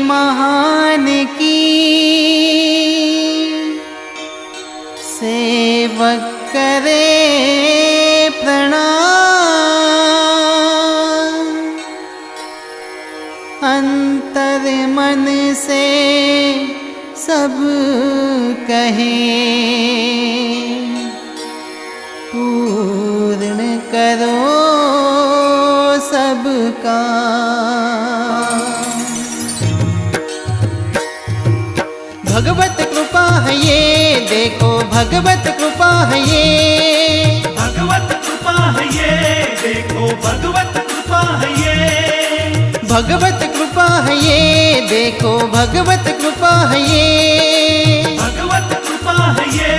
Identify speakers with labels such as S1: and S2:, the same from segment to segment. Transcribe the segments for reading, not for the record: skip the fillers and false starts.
S1: महान की सेवक करे प्रणाम, अंतर मन से सब कहे पूर्ण करो सबका। भगवत कृपा है ये, देखो भगवत कृपा है ये,
S2: भगवत कृपा है ये, देखो भगवत कृपा है ये,
S1: भगवत कृपा है ये, देखो भगवत कृपा है ये,
S2: भगवत कृपा है ये,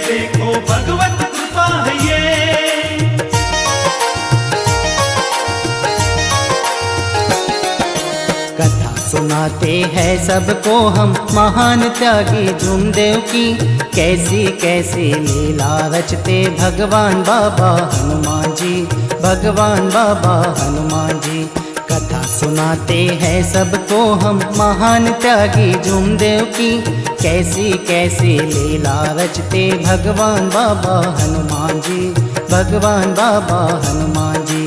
S2: देखो भगवत कृपा है ये।
S1: कथा सुनाते हैं सबको हम महान त्यागी जुमदेव की, कैसी कैसी लीला रचते भगवान बाबा हनुमान जी, भगवान बाबा हनुमान जी। कथा सुनाते हैं सबको हम महान त्यागी जुमदेव की, कैसी कैसी लीला रचते भगवान बाबा हनुमान जी, भगवान बाबा हनुमान जी।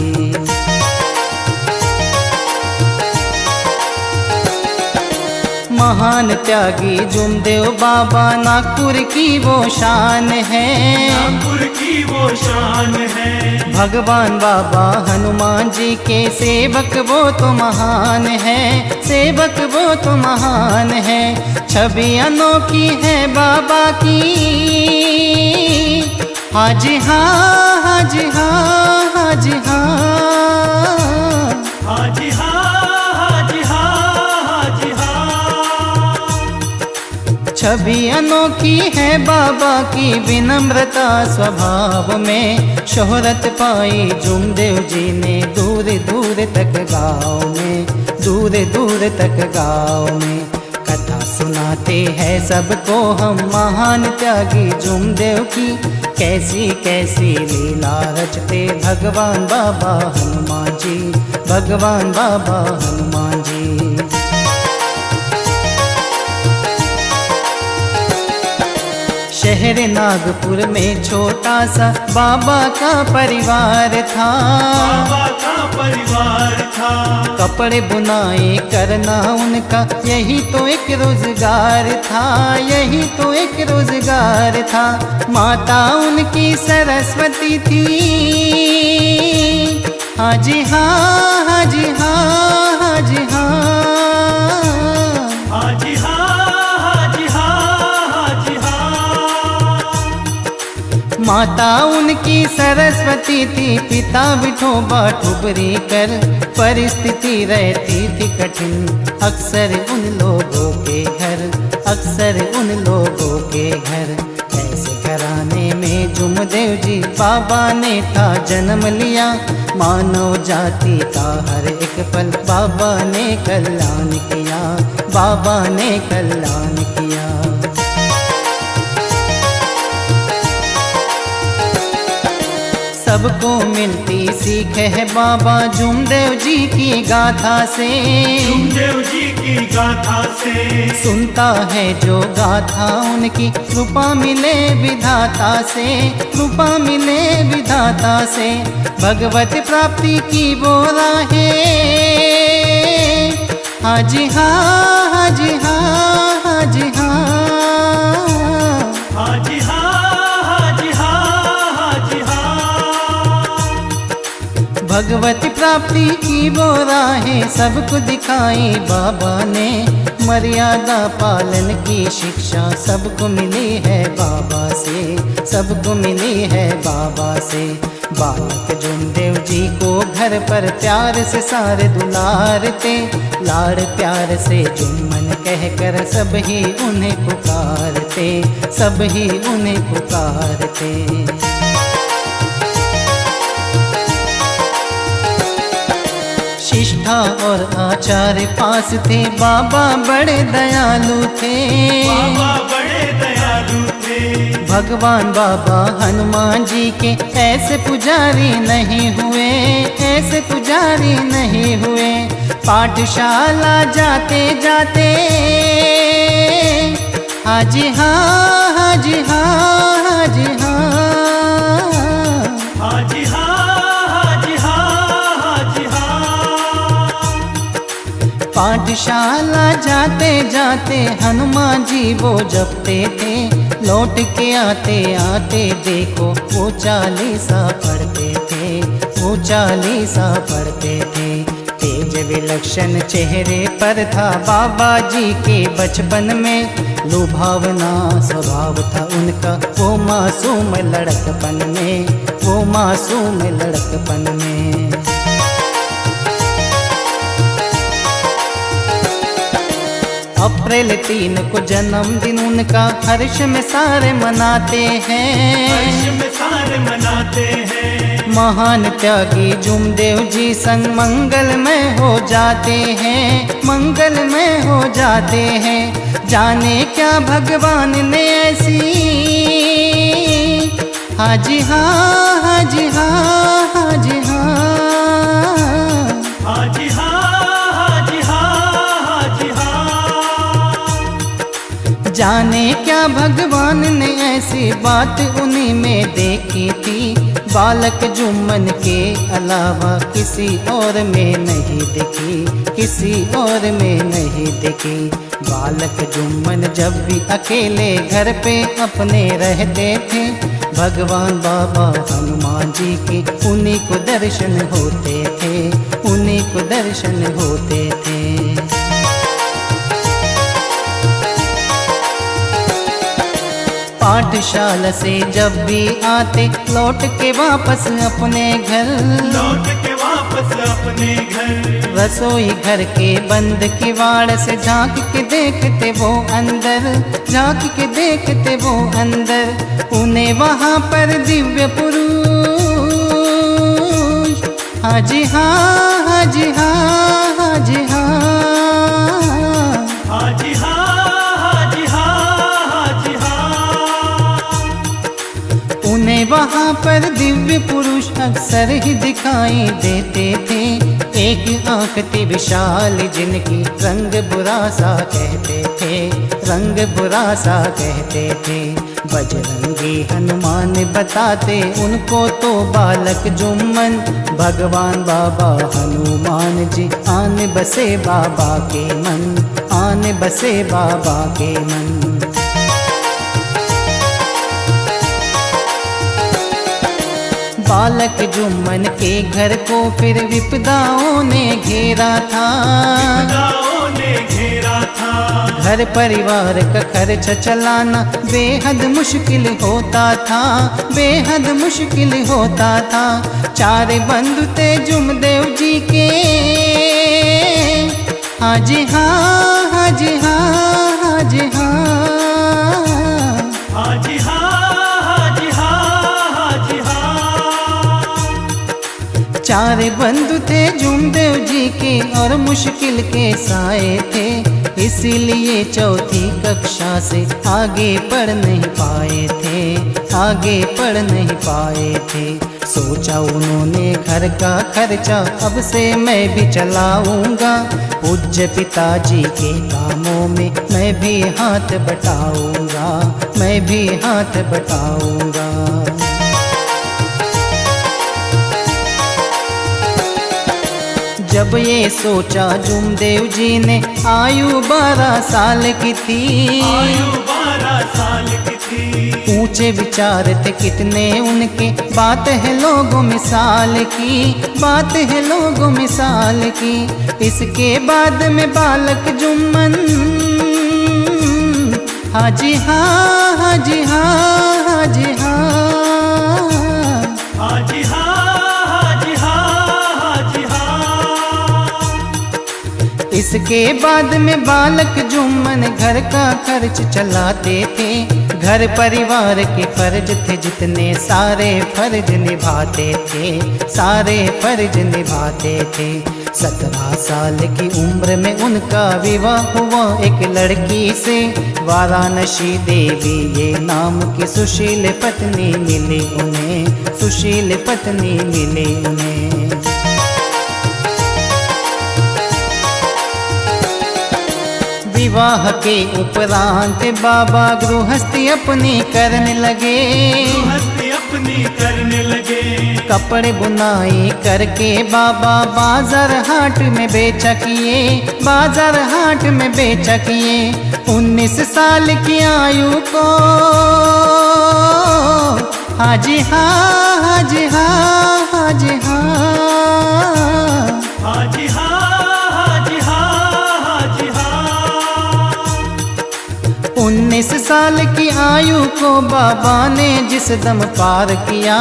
S1: महान त्यागी जुमदेव बाबा नागपुर की वो शान है,
S2: नागपुर की वो शान है।
S1: भगवान बाबा हनुमान जी के सेवक वो तो महान है, सेवक वो तो महान है। छवि अनोखी है बाबा की, हाजी हाँ हाजी हाँ हाजी हाँ,
S2: हाजी हाँ हाजी हाँ हाजी हाँ।
S1: छवि अनोखी है बाबा की, विनम्रता स्वभाव में शोहरत पाई जुमदेव जी ने दूर दूर तक गाँव में, दूर दूर तक गाँव में। कथा सुनाते हैं सबको हम महान त्यागी जुमदेव की, कैसी कैसी लीला रचते भगवान बाबा हनुमान जी, भगवान बाबा हनुमान जी। शहर नागपुर में छोटा सा बाबा का परिवार था,
S2: बाबा का परिवार था।
S1: कपड़े बुनाई करना उनका यही तो एक रोजगार था, यही तो एक रोजगार था। माता उनकी सरस्वती थी, हाजी हाँ हाजी हाँ हाजी हाँ,
S2: हाजी हाँ हाजी हाँ हाजी हाँ।
S1: माता उनकी सरस्वती थी, पिता विठोबा ठुबरी कर, परिस्थिति रहती थी कठिन अक्सर उन लोगों के घर, अक्सर उन लोगों के घर। ऐसे घराने में जुमदेव जी बाबा ने था जन्म लिया, मानव जाति का हर एक पल बाबा ने कल्याण किया, बाबा ने कल्याण किया। सबको मिलती सीख है बाबा जुमदेव जी की गाथा से,
S2: जुमदेव जी की गाथा से।
S1: सुनता है जो गाथा उनकी कृपा मिले विधाता से, कृपा मिले विधाता से। भगवत प्राप्ति की वो राहें, हाजी हाँ हाजी हाँ हाजी हाँ,
S2: हाजी हाँ हाजी हाँ हाजी हाँ।
S1: भगवत प्राप्ति की वो राहें सबको दिखाई बाबा ने, मर्यादा पालन की शिक्षा सबको मिली है बाबा से, सबको मिली है बाबा से। बालक जुमदेव जी को घर पर प्यार से सारे दुलारते, लाड़ प्यार से जुम्मन कहकर सब ही उन्हें पुकारते, सब ही उन्हें पुकारते। शिष्ठा और आचार्य पास थे बाबा बड़े दयालु थे,
S2: बाबा बड़े दयालु दयालु थे।
S1: भगवान बाबा हनुमान जी के ऐसे पुजारी नहीं हुए, ऐसे पुजारी नहीं हुए। पाठशाला जाते जाते हाजी हाँ, हाजी हाँ, हाजी हाँ,
S2: हाजी हाँ, हाजी हाँ, हाजी हाँ।
S1: पाठशाला जाते जाते हनुमान जी वो जपते थे। लौट के आते आते देखो वो चालीसा पढ़ते थे, वो चालीसा पढ़ते थे। तेज विलक्षण चेहरे पर था बाबा जी के बचपन में। लुभावना स्वभाव था उनका वो मासूम लड़कपन में, वो मासूम लड़कपन में। अप्रैल 3 को जन्मदिन उनका हर्ष में सारे मनाते हैं,
S2: हर्ष में सारे मनाते हैं।
S1: महान त्यागी जुमदेव जी संग मंगलमय हो जाते हैं, मंगलमय हो जाते हैं। जाने क्या भगवान ने ऐसी हाजी हाँ, हाजी हाँ, हाजी हाँ,
S2: हाजी हाँ, हाजी हाँ, हाजी हाँ।
S1: जाने क्या भगवान ने ऐसी बात उन्हीं में देखी थी। बालक जुम्मन के अलावा किसी और में नहीं दिखी, किसी और में नहीं दिखी। बालक जुम्मन जब भी अकेले घर पे अपने रहते थे, भगवान बाबा हनुमान जी के उन्हीं को दर्शन होते थे, उन्हीं को दर्शन होते थे। पाठशाला से जब भी आते लौट के वापस अपने घर,
S2: लौट के वापस अपने घर।
S1: रसोई घर के बंद किवाड़ से झांक के देखते वो अंदर, झांक के देखते वो अंदर। उन्हें वहाँ पर दिव्य पुरुष हाजी हाँ, हाजी हाँ, हाजी हाँ,
S2: हाजी हाँ, हाजी हाँ, हाजी हाँ।
S1: उन्हें वहाँ पर दिव्य पुरुष अक्सर ही दिखाई देते थे। एक आँख थी विशाल जिनकी रंग बुरा सा कहते थे, रंग बुरा सा कहते थे। बजरंगी हनुमान बताते उनको तो बालक जुम्मन। भगवान बाबा हनुमान जी आन बसे बाबा के मन, आन बसे बाबा के मन। बालक जुम्मन के घर को फिर विपदाओं ने घेरा था,
S2: विपदाओं ने घेरा था।
S1: घर परिवार का खर्च चलाना बेहद मुश्किल होता था, बेहद मुश्किल होता था। चार बंधु थे जुमदेव जी के हाजी हाँ, हाजी हाँ, हाजी हाँ,
S2: हाजी हाँ, हाजी हाँ, हाजी हाँ।
S1: चार बंधु थे जुमदेव जी के और मुश्किल के साए थे। इसीलिए चौथी कक्षा से आगे पढ़ नहीं पाए थे, आगे पढ़ नहीं पाए थे। सोचा उन्होंने घर का खर्चा अब से मैं भी चलाऊंगा, पूज्य पिताजी के कामों में मैं भी हाथ बटाऊंगा, मैं भी हाथ बटाऊंगा। जब ये सोचा जुमदेव जी ने आयु 12 साल की थी,
S2: आयु 12 साल की थी।
S1: ऊंचे विचार थे कितने उनके, बात है लोगों मिसाल की, बात है लोगों मिसाल की। इसके बाद में बालक जुम्मन हाजी हाँ, हाजी हाँ, हाजी हाँ,
S2: हाजी हाँ, हाजी हाँ, हाजी हाँ।
S1: इसके बाद में बालक जुम्मन घर का खर्च चलाते थे। घर परिवार के फर्ज थे जितने सारे फर्ज निभाते थे, सारे फर्ज निभाते थे। 17 साल की उम्र में उनका विवाह हुआ एक लड़की से। वाराणसी देवी ये नाम की सुशील पत्नी मिली उन्हें, सुशील पत्नी मिली उन्हें। विवाह के उपरांत बाबा गृहस्थी अपनी करने लगे,
S2: गृहस्थी अपनी करने लगे।
S1: कपड़े बुनाई करके बाबा बाजार हाट में बेचा किए, बाजार हाट में बेचा किए। 19 साल की आयु को हाजी हाँ, हाजी हाँ, हाजी हाँ,
S2: हाजी हाँ, हाजी हाँ, हाजी हाँ।
S1: 19 साल की आयु को बाबा ने जिस दम पार किया,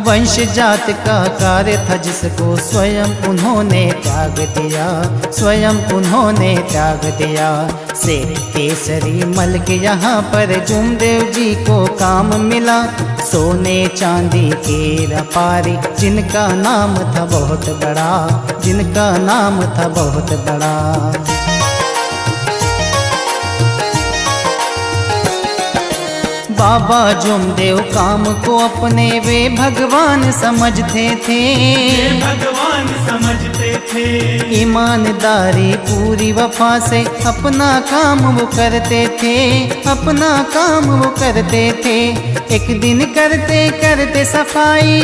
S1: वंश जात का कार्य था जिसको स्वयं उन्होंने त्याग दिया, स्वयं उन्होंने त्याग दिया। सेठ केसरी मल के यहाँ पर जुमदेव जी को काम मिला, सोने चांदी के व्यापारी जिनका नाम था बहुत बड़ा, जिनका नाम था बहुत बड़ा। बाबा जुमदेव काम को अपने वे भगवान समझते थे,
S2: वे भगवान समझते थे।
S1: ईमानदारी पूरी वफा से अपना काम वो करते थे, अपना काम वो करते थे। एक दिन करते करते सफाई,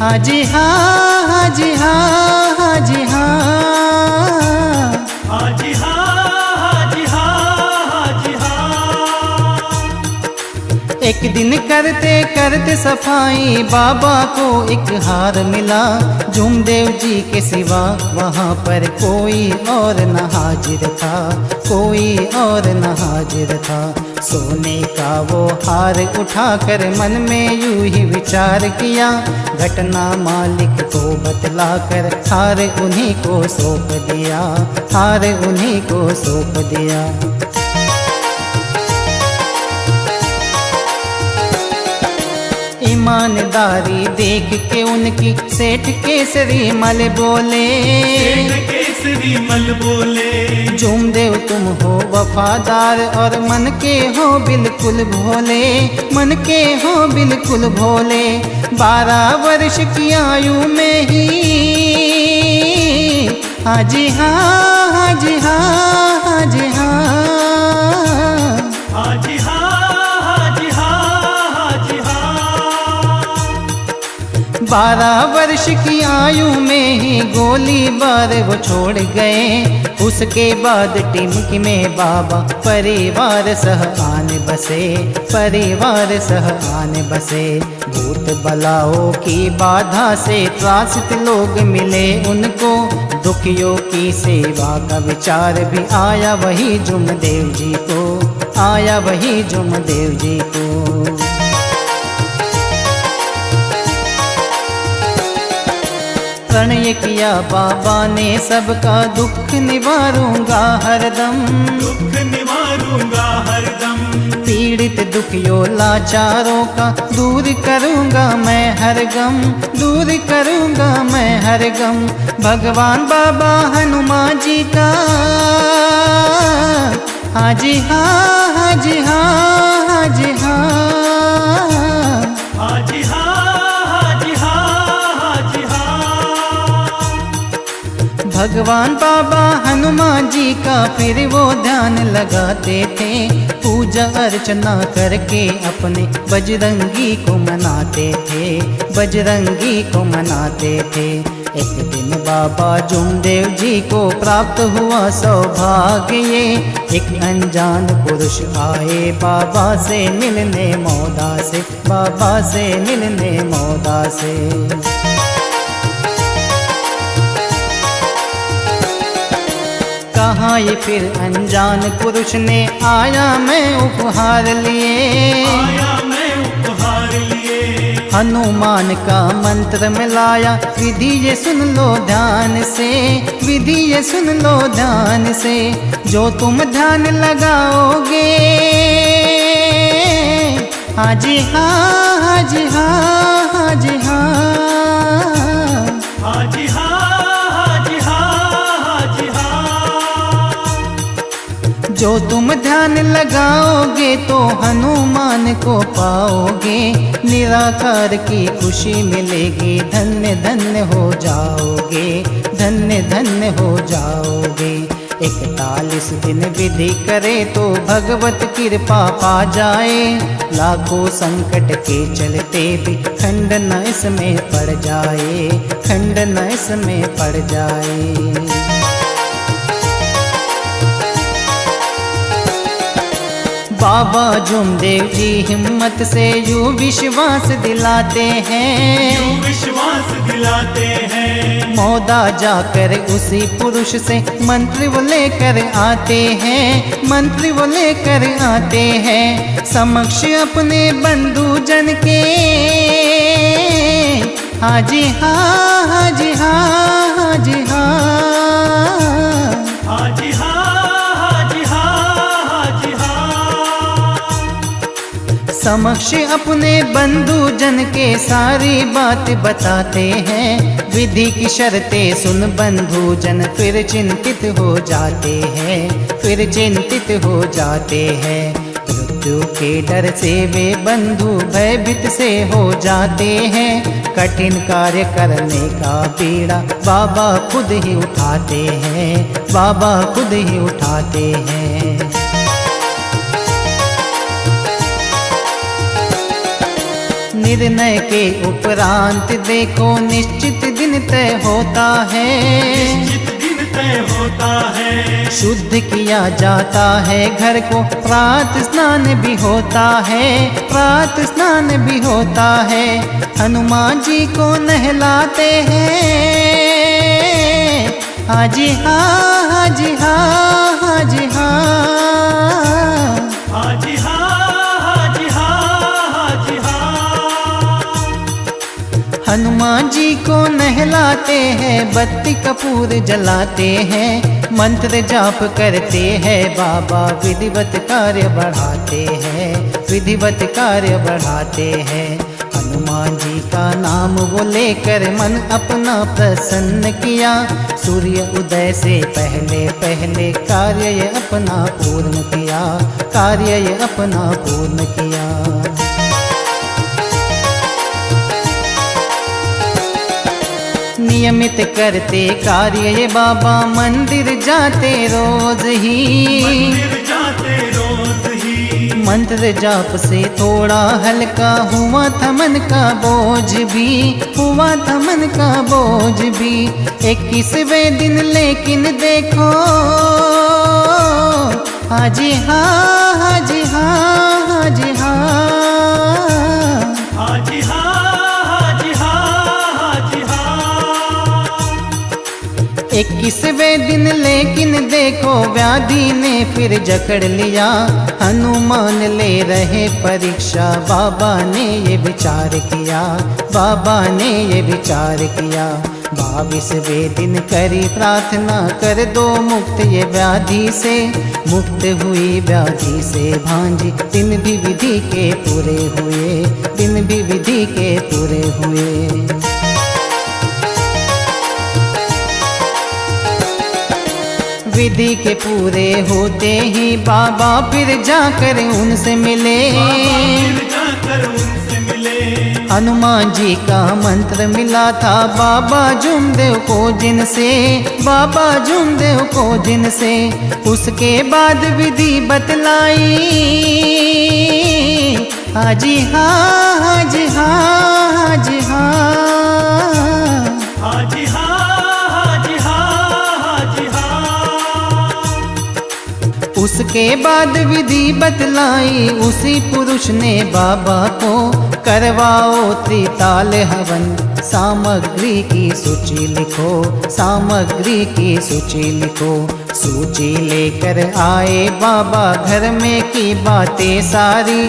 S1: हाजी हाँ, हाजी हाँ, हाजी हाँ,
S2: हाजी हाँ, हाजी हाँ, हाजी हाँ।
S1: एक दिन करते करते सफाई बाबा को एक हार मिला। जुमदेव जी के सिवा वहाँ पर कोई और न हाजिर था, कोई और न हाजिर था। सोने का वो हार उठाकर मन में यूं ही विचार किया, घटना मालिक को बतलाकर हार उन्हीं को सौंप दिया, हार उन्हीं को सौंप दिया। ईमानदारी देख के उनकी सेठ केसरी मल बोले,
S2: सेठ केसरी मल बोले।
S1: जुमदेव तुम हो वफादार और मन के हो बिल्कुल भोले, मन के हो बिल्कुल भोले। 12 वर्ष की आयु में ही हाजी हाँ, हाजी हाँ, हाजी हाँ,
S2: हाजी हाँ, हाजी हाँ, हाजी हाँ।
S1: 12 वर्ष की आयु में ही गोली बार वो छोड़ गए। उसके बाद टिमकी में बाबा परिवार सह आने बसे, परिवार सह आने बसे। भूत बलाओं की बाधा से त्रासित लोग मिले उनको, दुखियों की सेवा का विचार भी आया वही जुमदेव जी को, आया वही जुमदेव जी को। प्रणय किया बाबा ने सबका दुख निवारूंगा हरदम,
S2: दुख निवारूंगा हरदम।
S1: पीड़ित दुखियों लाचारों का दूर करूंगा मैं हर गम, दूर करूंगा मैं हर गम। भगवान बाबा हनुमान जी का हाजी हाँ, हाजी हाँ, हाजी हाँ,
S2: हाजी हाँ, हाजी हाँ, हाजी हाँ।
S1: भगवान बाबा हनुमान जी का फिर वो ध्यान लगाते थे, पूजा अर्चना करके अपने बजरंगी को मनाते थे, बजरंगी को मनाते थे। एक दिन बाबा जुमदेव जी को प्राप्त हुआ सौभाग्य ये, एक अनजान पुरुष आए बाबा से मिलने मौदा से, बाबा से मिलने मौदा से। कहा ये फिर अनजान पुरुष ने आया मैं उपहार लिए,
S2: आया मैं उपहार लिए।
S1: हनुमान का मंत्र मिलाया, विधि ये सुन लो ध्यान से, विधि ये सुन लो ध्यान से। जो तुम ध्यान लगाओगे हाजी हाँ, हाजी हाँ, हाजी हाँ,
S2: हाजी हाँ,
S1: जो तुम ध्यान लगाओगे तो हनुमान को पाओगे, निराकार की खुशी मिलेगी, धन्य धन्य हो जाओगे, धन्य धन्य हो जाओगे। 41 दिन विधि करे तो भगवत कृपा पा जाए, लाखों संकट के चलते भी खंड न इसमें पड़ जाए, खंड न इसमें पड़ जाए। बाबा जुमदेव जी हिम्मत से यूं विश्वास दिलाते हैं,
S2: यूं विश्वास दिलाते हैं।
S1: मौदा जाकर उसी पुरुष से मंत्र वो लेकर आते हैं, मंत्र वो लेकर आते हैं। समक्ष अपने बंधु जन के हाजी हाँ, हाजी हाँ, हाजी हाँ,
S2: हाजी हाँ, हाजी हाँ, हाजी हाँ।
S1: समक्ष अपने बंधु जन के सारी बात बताते हैं, विधि की शर्तें सुन बंधु जन फिर चिंतित हो जाते हैं, फिर चिंतित हो जाते हैं। मृत्यु के डर से वे बंधु भयभीत से हो जाते हैं, कठिन कार्य करने का बीड़ा बाबा खुद ही उठाते हैं, बाबा खुद ही उठाते हैं। निर्णय के उपरांत देखो निश्चित दिन तय होता है,
S2: निश्चित दिन तय होता है।
S1: शुद्ध किया जाता है घर को, प्रात स्नान भी होता है, प्रात स्नान भी होता है। हनुमान जी को नहलाते हैं, हाजी हाँ, हाजी हाँ, हाजी हाँ,
S2: हाजी हाँ, हाजी हाँ, हाजी हाँ।
S1: हनुमान जी को नहलाते हैं, बत्ती कपूर जलाते हैं, मंत्र जाप करते हैं बाबा, विधिवत कार्य बढ़ाते हैं, विधिवत कार्य बढ़ाते हैं। हनुमान जी का नाम वो लेकर मन अपना प्रसन्न किया, सूर्य उदय से पहले पहले कार्य ये अपना पूर्ण किया, कार्य ये अपना पूर्ण किया। नियमित करते कार्य ये बाबा, मंदिर जाते रोज ही,
S2: मंदिर जाते रोज ही।
S1: मंत्र जाप से थोड़ा हल्का हुआ था मन का बोझ भी, हुआ था मन का बोझ भी। 21वें दिन लेकिन देखो हाजी हाँ, हाजी हाँ, हाजी हाँ,
S2: हाजी हाँ, हाजी हाँ, हाजी हाँ।
S1: 21वें दिन लेकिन देखो व्याधि ने फिर जकड़ लिया, हनुमान ले रहे परीक्षा, बाबा ने ये विचार किया, बाबा ने ये विचार किया। 22वें दिन करी प्रार्थना, कर दो मुक्त ये व्याधि से, मुक्त हुई व्याधि से भांजी। दिन भी विधि के पूरे हुए, दिन भी विधि के पूरे हुए। विधि के पूरे होते ही बाबा फिर जाकर उनसे मिले,
S2: फिर जाकर उनसे मिले।
S1: हनुमान जी का मंत्र मिला था बाबा जुमदेव को जिनसे, बाबा जुमदेव को जिनसे। उसके बाद विधि बतलाई, हाजी हाँ, हाजी हाँ, हाजी हाँ,
S2: हाजी हाँ, हाजी हाँ, हाजी हाँ।
S1: उसके बाद विधि बतलाई, उसी पुरुष ने बाबा को करवाओ त्रिताल हवन, सामग्री की सूची लिखो, सामग्री की सूची लिखो। सूची लेकर आए बाबा घर में की बातें सारी,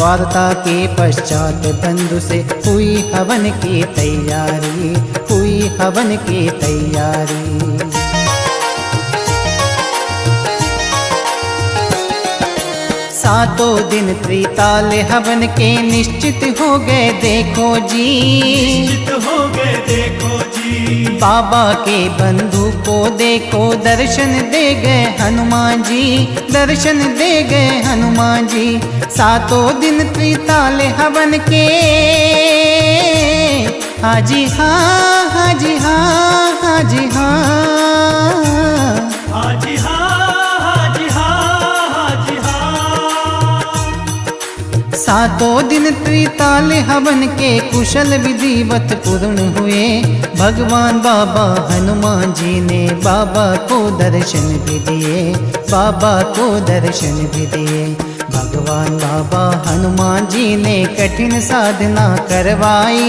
S1: वार्ता के पश्चात बंधु से हुई हवन की तैयारी, हुई हवन की तैयारी। सातों दिन त्रिताल हवन के निश्चित हो गए देखो जी,
S2: निश्चित हो गए देखो जी।
S1: बाबा के बंधु को देखो दर्शन दे गए हनुमान जी, दर्शन दे गए हनुमान जी। सातों दिन त्रिताल हवन के हाजी हाँ, हाजी हाँ, हाजी हाँ,
S2: हाजी हाँ, हाजी हाँ, हाजी हाँ।
S1: सातों दिन त्रिताल हवन के कुशल विधिवत पूर्ण हुए। भगवान बाबा हनुमान जी ने बाबा को दर्शन भी दिए, बाबा को दर्शन भी दिए। भगवान बाबा हनुमान जी ने कठिन साधना करवाई।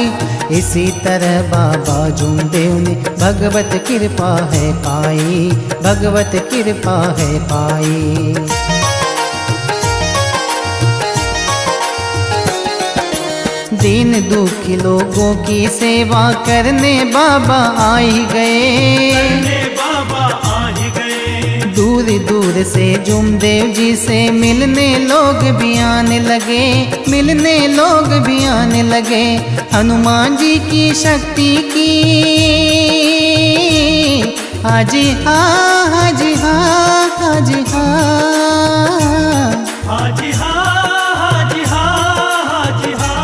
S1: इसी तरह बाबा जुमदेव ने भगवत कृपा है पाई, भगवत कृपा है पाई। दीन दुखी लोगों की सेवा करने बाबा आ ही गए,
S2: करने बाबा आ ही गए।
S1: दूर दूर से जुमदेव जी से मिलने लोग भी आने लगे, मिलने लोग भी आने लगे। हनुमान जी की शक्ति की हाजी हाँ, हाजी हाँ, हाजी हाँ,
S2: हाजी हाँ, हाजी हाँ, हाजी हाँ।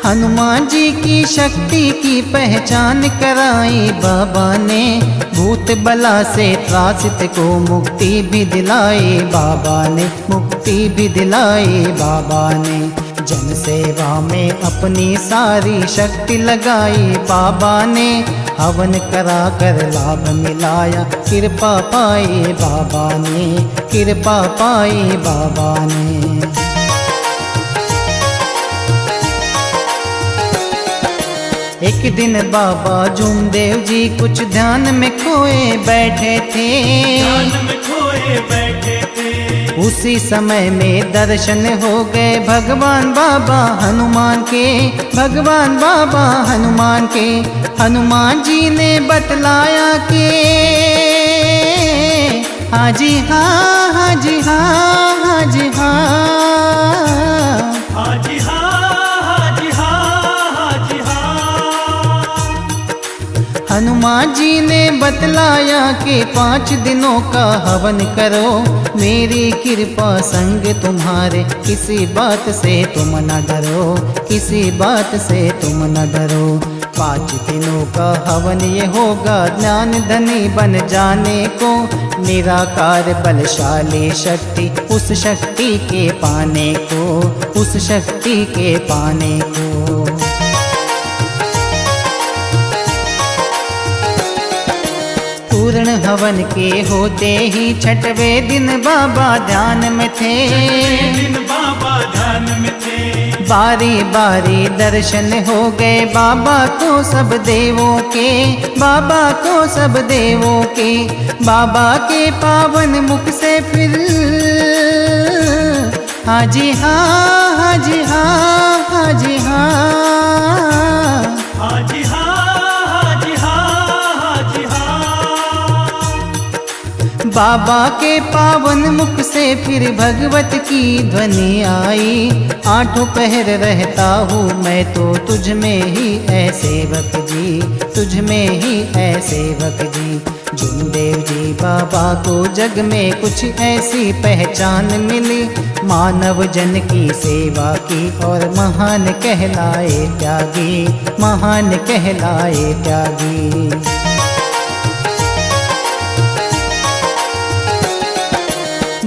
S1: हनुमान जी की शक्ति की पहचान कराई बाबा ने। भूत बला से त्रासित को मुक्ति भी दिलाई बाबा ने, मुक्ति भी दिलाई बाबा ने। जन सेवा में अपनी सारी शक्ति लगाई बाबा ने। हवन करा कर लाभ मिलाया, कृपा पाई बाबा ने, कृपा पाई बाबा ने। एक दिन बाबा जुमदेव जी कुछ ध्यान में खोए बैठे थे,
S2: ध्यान में खोए बैठे थे।
S1: उसी समय में दर्शन हो गए भगवान बाबा हनुमान के, भगवान बाबा हनुमान के। हनुमान जी ने बतलाया कि हाजी हाँ, हाजी हाँ, हाजी हाँ,
S2: हाजी हाँ, हाजी हाँ, हाजी हाँ।
S1: हनुमान जी ने बतलाया कि 5 दिनों का हवन करो, मेरी कृपा संग तुम्हारे, किसी बात से तुम न डरो, किसी बात से तुम न डरो। 5 दिनों का हवन ये होगा ज्ञान धनी बन जाने को। निराकार बलशाली शक्ति, उस शक्ति के पाने को, उस शक्ति के पाने को। पूर्ण हवन के होते ही 6वें दिन बाबा ध्यान में थे,
S2: दिन बाबा ध्यान में थे।
S1: बारी बारी दर्शन हो गए बाबा को सब देवों के, बाबा को सब देवों के। बाबा के पावन मुख से फिर हाजी हाँ, हाजी हाँ, हाजी हाँ,
S2: हाजी हाँ, हाजी हाँ, हाजी हाँ।
S1: बाबा के पावन मुख से फिर भगवत की ध्वनि आई। 8 पहर रहता हूँ मैं तो तुझ में ही ऐ सेवक जी, तुझ में ही ऐ सेवक जी। जुमदेव जी बाबा को जग में कुछ ऐसी पहचान मिली, मानव जन की सेवा की और महान कहलाए त्यागी, महान कहलाए त्यागी।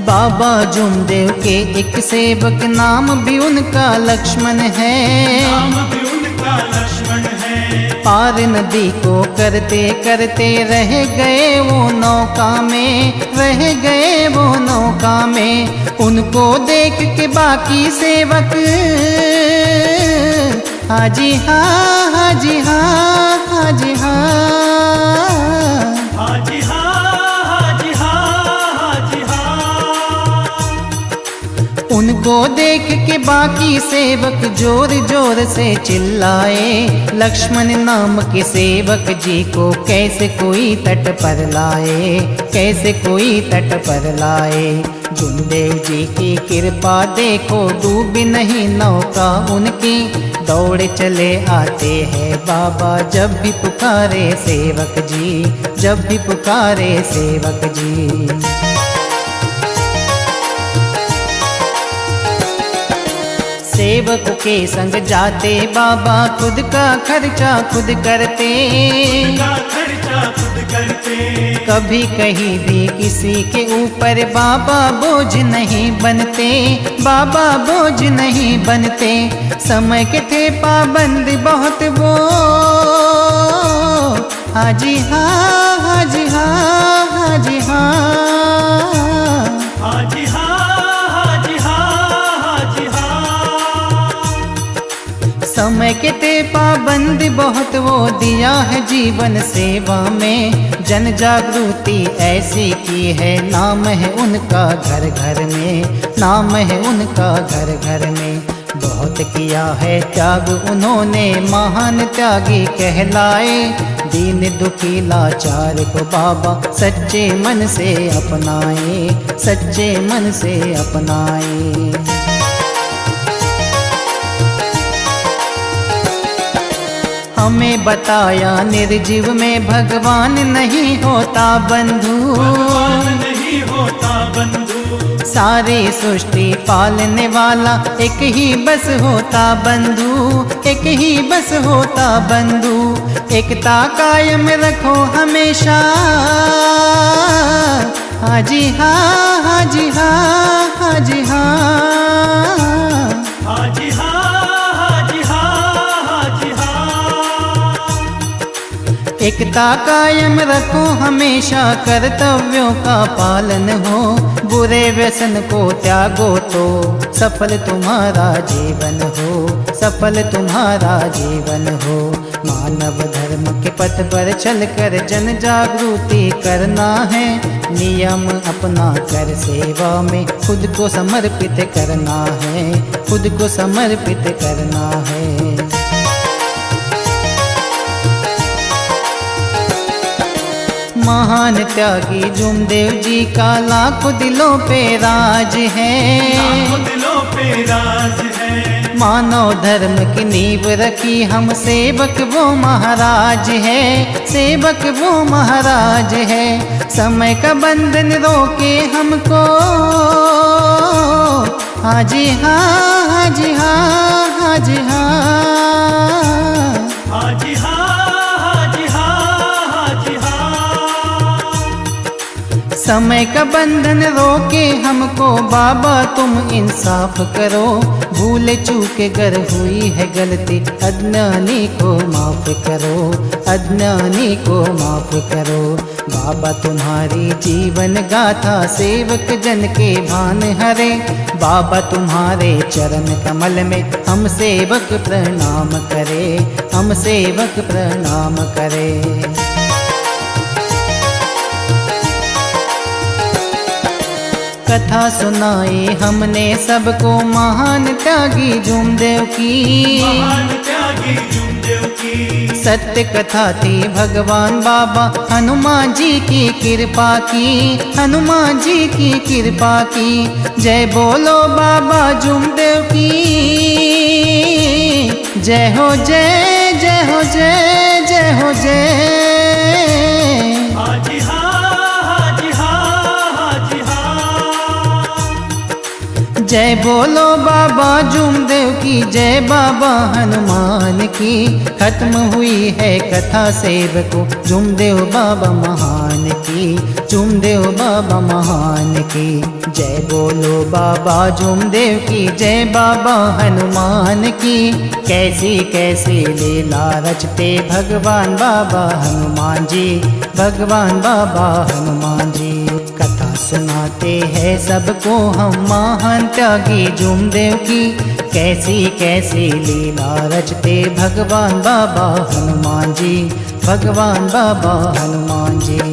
S1: बाबा जुमदेव के एक सेवक नाम भी उनका लक्ष्मण है,
S2: नाम भी उनका लक्ष्मण है।
S1: पार नदी को करते करते रह गए वो नौका में, रह गए वो नौका में। उनको देख के बाकी सेवक हाजी हाँ, हाजी हाँ, हाजी हाँ,
S2: हाजी हाँ, हाजी हाँ, हाजी हाँ।
S1: उनको देख के बाकी सेवक जोर जोर से चिल्लाए, लक्ष्मण नाम के सेवक जी को कैसे कोई तट पर लाए, कैसे कोई तट पर लाए। जुमदेव जी की कृपा देखो डूबी नहीं नौका उनकी, दौड़ चले आते हैं बाबा जब भी पुकारे सेवक जी, जब भी पुकारे सेवक जी। सेवक के संग जाते बाबा खुद का खर्चा खुद करते,
S2: का खर्चा खुद करते।
S1: कभी कहीं भी किसी के ऊपर बाबा बोझ नहीं बनते, बाबा बोझ नहीं बनते। समय के थे पाबंद बहुत वो, हाजी हाँ हाजी हाँ हाजी हाँ,
S2: हाजी हाँ हाजी हाँ हाजी हाँ।
S1: समय के ते पाबंद बहुत वो दिया है जीवन सेवा में, जन जागृति ऐसी की है नाम है उनका घर घर में, नाम है उनका घर घर में। बहुत किया है त्याग उन्होंने महान त्यागी कहलाए, दीन दुखी लाचार को बाबा सच्चे मन से अपनाए, सच्चे मन से अपनाए। हमें बताया निर्जीव में भगवान नहीं होता बंधु,
S2: भगवान नहीं होता बंधु।
S1: सारे सृष्टि पालने वाला एक ही बस होता बंधु, एक ही बस होता बंधु। एकता कायम रखो हमेशा, हाजी हाँ हाजी हाँ हाजी हाँ,
S2: हाजी हाँ हाजी हाँ हाजी हाँ।
S1: एकता कायम रखो हमेशा, कर्तव्यों का पालन हो, बुरे व्यसन को त्यागो तो सफल तुम्हारा जीवन हो, सफल तुम्हारा जीवन हो। मानव धर्म के पथ पर चलकर जन जागृति करना है, नियम अपना कर सेवा में खुद को समर्पित करना है, खुद को समर्पित करना है। महान त्यागी जुमदेव जी का लाखों दिलों पे राज है,
S2: लाखों दिलों पे राज है।
S1: मानव धर्म की नींव रखी हम सेवक वो महाराज है, सेवक वो महाराज है। समय का बंधन रोके हमको, हाजी हाँ हाजी हाँ हाजी हाँ,
S2: हाजी हाँ हाजी हाँ हाजी हाँ।
S1: समय का बंधन रोके हमको बाबा तुम इंसाफ करो, भूल चूक गर हुई है गलती अज्ञानी को माफ करो, अज्ञानी को माफ करो। बाबा तुम्हारी जीवन गाथा सेवक जन के भान हरे, बाबा तुम्हारे चरण कमल में हम सेवक प्रणाम करे, हम सेवक प्रणाम करे। कथा सुनाई हमने सबको महान त्यागी जुमदेव की,
S2: महान त्यागी जुमदेव की।
S1: सत्य कथा थी भगवान बाबा हनुमान जी की कृपा की, हनुमान जी की कृपा की। जय बोलो बाबा जुमदेव की, जय हो जय जय हो जय जय हो जय।
S2: हाजी हाँ हाजी हाँ हाजी हाँ।
S1: जय बोलो बाबा जुमदेव की, जय बाबा हनुमान की। खत्म हुई है कथा सेवको जुमदेव बाबा महान की, जुमदेव बाबा महान की। जय बोलो बाबा जुमदेव की, जय बाबा हनुमान की। कैसी कैसी लीला रचते भगवान बाबा हनुमान जी, भगवान बाबा हनुमान जी। कथा सुनाते हैं सबको हम महान त्यागी जुमदेव की, कैसी कैसी लीला रचते भगवान बाबा हनुमान जी, भगवान बाबा हनुमान जी।